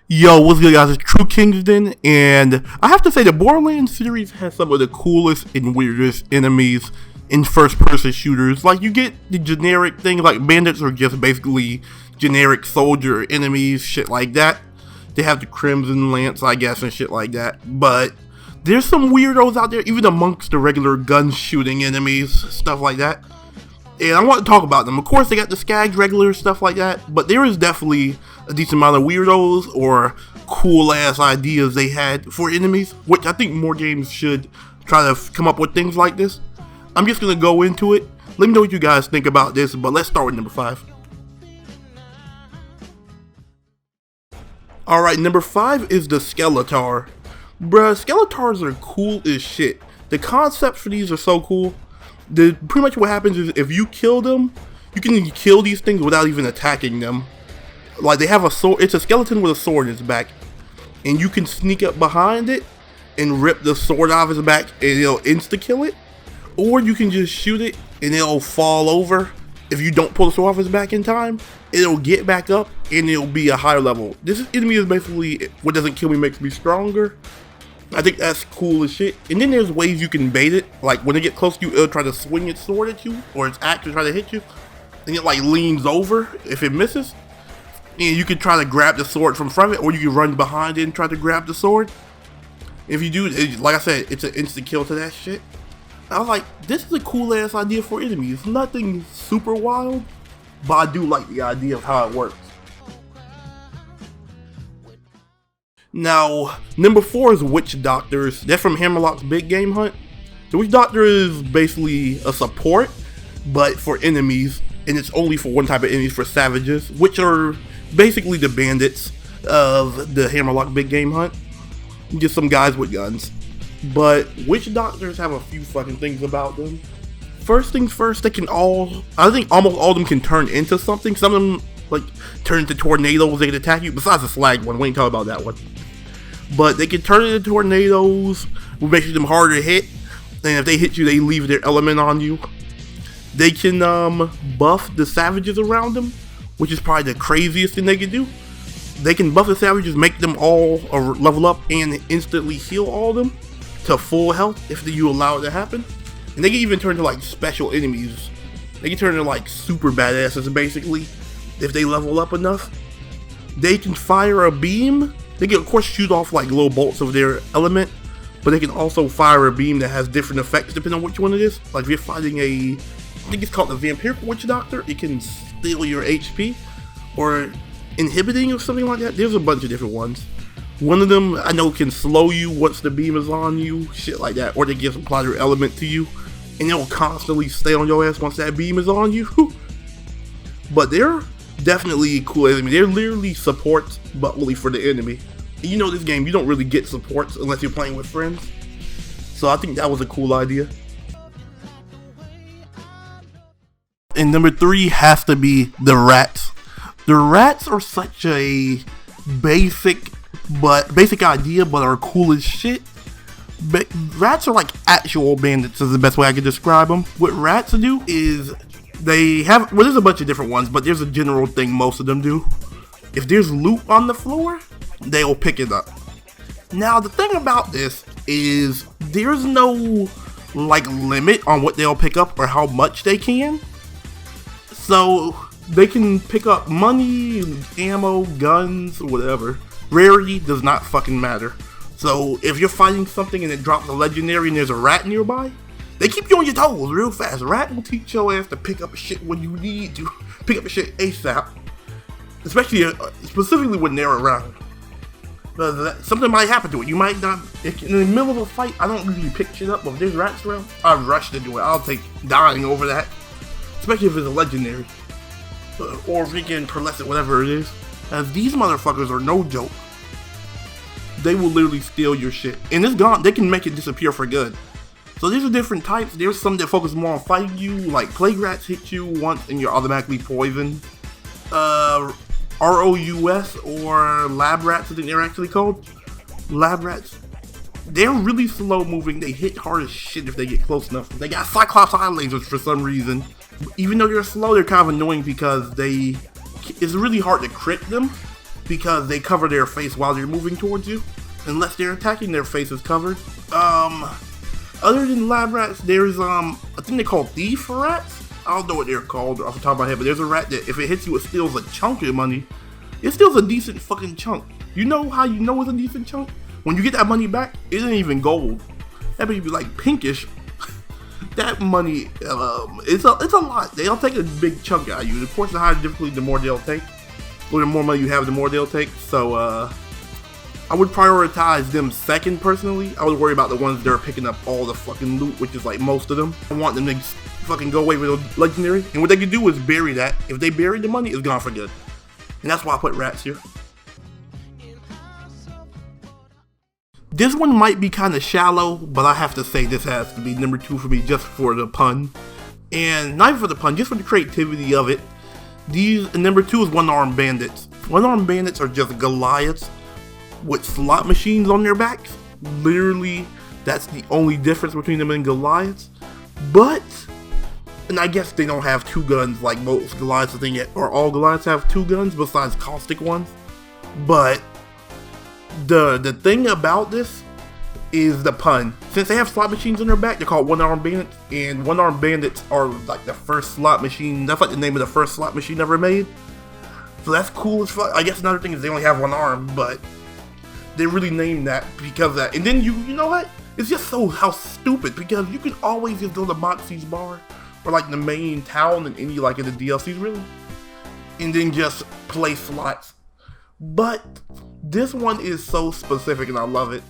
Yo, what's good, guys? It's True Kingston, and I have to say the Borderlands series has some of the coolest and weirdest enemies in first-person shooters. Like, you get the generic things like Bandits are just basically generic soldier enemies, shit like that. They have the Crimson Lance, I guess, and shit like that. But there's some weirdos out there, even amongst the regular gun-shooting enemies, stuff like that. And I want to talk about them. Of course, they got the Skags, regular stuff like that, but there is definitely a decent amount of weirdos or cool-ass ideas they had for enemies, which I think more games should try to come up with things like this. I'm just going to go into it. Let me know what you guys think about this, but let's start with number 5. Alright, number 5 is the Skeletor. Bruh, Skeletors are cool as shit. The concepts for these are so cool. Pretty much what happens is if you kill them, you can kill these things without even attacking them. Like, they have a sword, it's a skeleton with a sword in its back, and you can sneak up behind it and rip the sword off its back and it'll insta-kill it. Or you can just shoot it and it'll fall over. If you don't pull the sword off its back in time, it'll get back up and it'll be a higher level. This enemy is basically what doesn't kill me makes me stronger. I think that's cool as shit. And then there's ways you can bait it. Like, when they get close to you, it'll try to swing its sword at you, or its axe to try to hit you. And it like leans over if it misses. And you can try to grab the sword from front of it, or you can run behind it and try to grab the sword. If you do, like I said, it's an instant kill to that shit. I was like, this is a cool ass idea for enemies. Nothing super wild, but I do like the idea of how it works. Now, number 4 is Witch Doctors. They're from Hammerlock's Big Game Hunt. The Witch Doctor is basically a support, but for enemies, and it's only for one type of enemies, for savages, which are basically the bandits of the Hammerlock Big Game Hunt. Just some guys with guns. But Witch Doctors have a few fucking things about them. First things first, they can I think almost all of them can turn into something. Some of them, like, turn into tornadoes, they can attack you, besides the slag one, we ain't talking about that one. But they can turn into tornadoes, which makes them harder to hit, and if they hit you, they leave their element on you. They can buff the savages around them, which is probably the craziest thing they can do. They can buff the savages, make them all level up, and instantly heal all of them to full health if you allow it to happen. And they can even turn to like special enemies. They can turn into like super badasses basically, if they level up enough. They can fire a beam. They can of course shoot off like little bolts of their element, but they can also fire a beam that has different effects depending on which one it is. Like if you're fighting I think it's called the Vampiric Witch Doctor, it can steal your HP, or inhibiting or something like that. There's a bunch of different ones. One of them I know can slow you once the beam is on you, shit like that, or they give some their element to you, and it'll constantly stay on your ass once that beam is on you. But they're definitely cool enemy. They're literally supports, but only for the enemy. And you know, this game, you don't really get supports unless you're playing with friends. So I think that was a cool idea. And number 3 has to be the rats. The rats are such a basic idea, but are cool as shit. But rats are like actual bandits is the best way I could describe them. What rats do is they have, well, there's a bunch of different ones, but there's a general thing most of them do. If there's loot on the floor, they'll pick it up. Now, the thing about this is there's no like limit on what they'll pick up or how much they can. So they can pick up money, ammo, guns, whatever. Rarity does not fucking matter. So if you're fighting something and it drops a legendary and there's a rat nearby, they keep you on your toes real fast. Rat will teach your ass to pick up shit when you need to. Pick up shit ASAP. Especially, specifically when they're around. Something might happen to it. You might not, in the middle of a fight, I don't usually pick shit up, but if there's rats around, I rush to do it. I'll take dying over that. Especially if it's a legendary. Or freaking pearlescent, whatever it is. As these motherfuckers are no joke. They will literally steal your shit. And it's gone. They can make it disappear for good. So there's different types. There's some that focus more on fighting you. Like plague rats hit you once and you're automatically poisoned. ROUS or lab rats, I think they're actually called. Lab rats. They're really slow moving. They hit hard as shit if they get close enough. They got Cyclops eye lasers for some reason. Even though they're slow, they're kind of annoying because it's really hard to crit them. because they cover their face while they're moving towards you. Unless they're attacking, their face is covered. Other than lab rats, there's I think they call thief rats. I don't know what they're called off the top of my head, but there's a rat that if it hits you, it steals a chunk of money. It steals a decent fucking chunk. You know how you know it's a decent chunk? When you get that money back, it isn't even gold. That may be like pinkish. That money, it's a lot. They'll take a big chunk out of you. Of course, the higher difficulty, the more they'll take. Or the more money you have, the more they'll take. So, I would prioritize them second, personally. I would worry about the ones that are picking up all the fucking loot, which is like most of them. I want them to fucking go away with a legendary. And what they can do is bury that. If they bury the money, it's gone for good. And that's why I put rats here. This one might be kind of shallow, but I have to say this has to be number 2 for me just for the pun. And not even for the pun, just for the creativity of it. Number 2 is one-armed bandits. One-armed bandits are just Goliaths with slot machines on their backs. Literally, that's the only difference between them and Goliaths. But, and I guess they don't have 2 guns like most Goliaths, I think, or all Goliaths have 2 guns besides caustic ones. But the thing about this is the pun. Since they have slot machines on their back, they're called one-armed bandits, and one-armed bandits are like the first slot machine. That's like the name of the first slot machine ever made. So that's cool as fuck. I guess another thing is they only have 1 arm, but they really named that because of that. And then you know what? It's just how stupid, because you can always just go to Moxie's bar or like the main town in any like in the DLCs really, and then just play slots. But this one is so specific and I love it.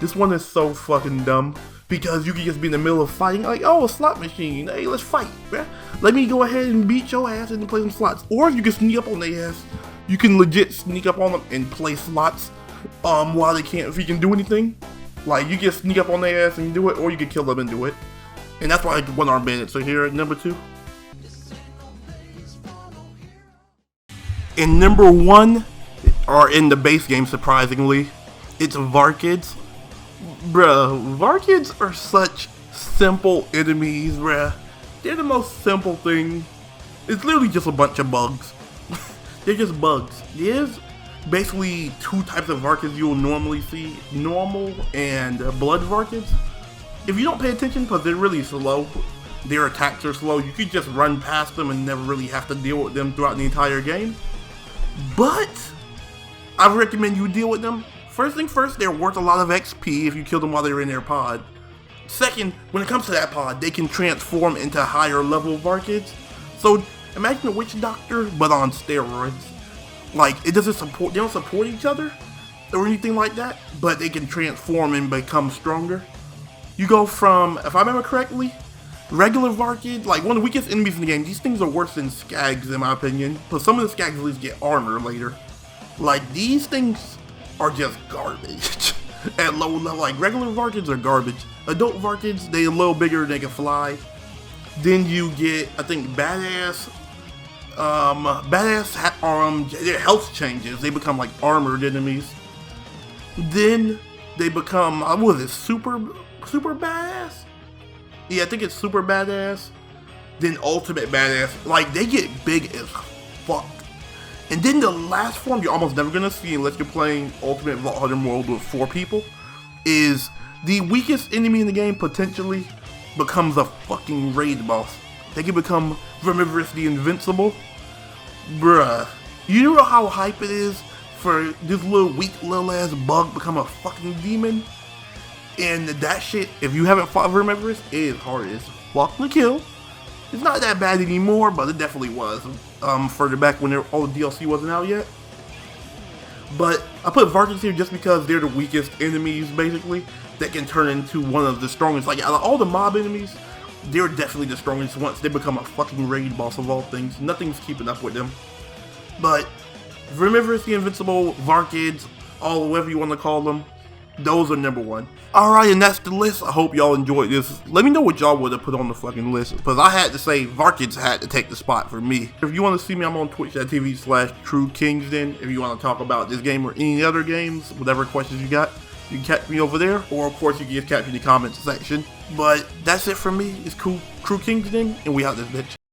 This one is so fucking dumb because you can just be in the middle of fighting like, oh, a slot machine, hey, let's fight, bruh. Let me go ahead and beat your ass and play some slots. Or you can sneak up on their ass. You can legit sneak up on them and play slots while they can't, if you can do anything. Like, you can sneak up on their ass and do it, or you can kill them and do it. And that's why I like one-armed bandits. So here at number 2. And number 1, or in the base game, surprisingly, it's Varkids. Bruh, Varkids are such simple enemies, bruh. They're the most simple thing. It's literally just a bunch of bugs. They're just bugs. There's basically 2 types of Varkids you'll normally see. Normal and blood Varkids. If you don't pay attention, because they're really slow, their attacks are slow, you could just run past them and never really have to deal with them throughout the entire game. But I recommend you deal with them. First thing first, they're worth a lot of XP if you kill them while they're in their pod. Second, when it comes to that pod, they can transform into higher level Varkids. So imagine a witch doctor, but on steroids. Like, they don't support each other or anything like that, but they can transform and become stronger. You go from, if I remember correctly, regular Varkid, like one of the weakest enemies in the game. These things are worse than Skags in my opinion, but some of the Skags at least get armor later. Like, these things are just garbage at low level. Like, regular Varkids are garbage. Adult Varkids, they a little bigger, they can fly. Then you get, I think, badass, their health changes. They become like armored enemies. Then they become, what is it, super badass? Yeah, I think it's super badass. Then ultimate badass. Like, they get big as fuck. And then the last form you're almost never gonna see unless you're playing Ultimate Vault Hunter mode with 4 people, is the weakest enemy in the game potentially becomes a fucking raid boss. They can become Vermivorous the Invincible. Bruh. You know how hype it is for this little weak little ass bug become a fucking demon? And that shit, if you haven't fought Vermivorous, it is hard as fuck to kill. It's not that bad anymore, but it definitely was. Further back when all the DLC wasn't out yet. But I put Varkids here just because they're the weakest enemies, basically, that can turn into one of the strongest. Like, out of all the mob enemies, they're definitely the strongest once they become a fucking raid boss of all things. Nothing's keeping up with them. But Vermivorous the Invincible, Varkids, all whatever you want to call them, those are number 1. Alright, and that's the list. I hope y'all enjoyed this. Let me know what y'all would have put on the fucking list, because I had to say Varkids had to take the spot for me. If you want to see me, I'm on twitch.tv/TrueKingsden. If you want to talk about this game or any other games, whatever questions you got, you can catch me over there. Or, of course, you can just catch me in the comments section. But that's it for me. It's True Kingsden, and we out this bitch.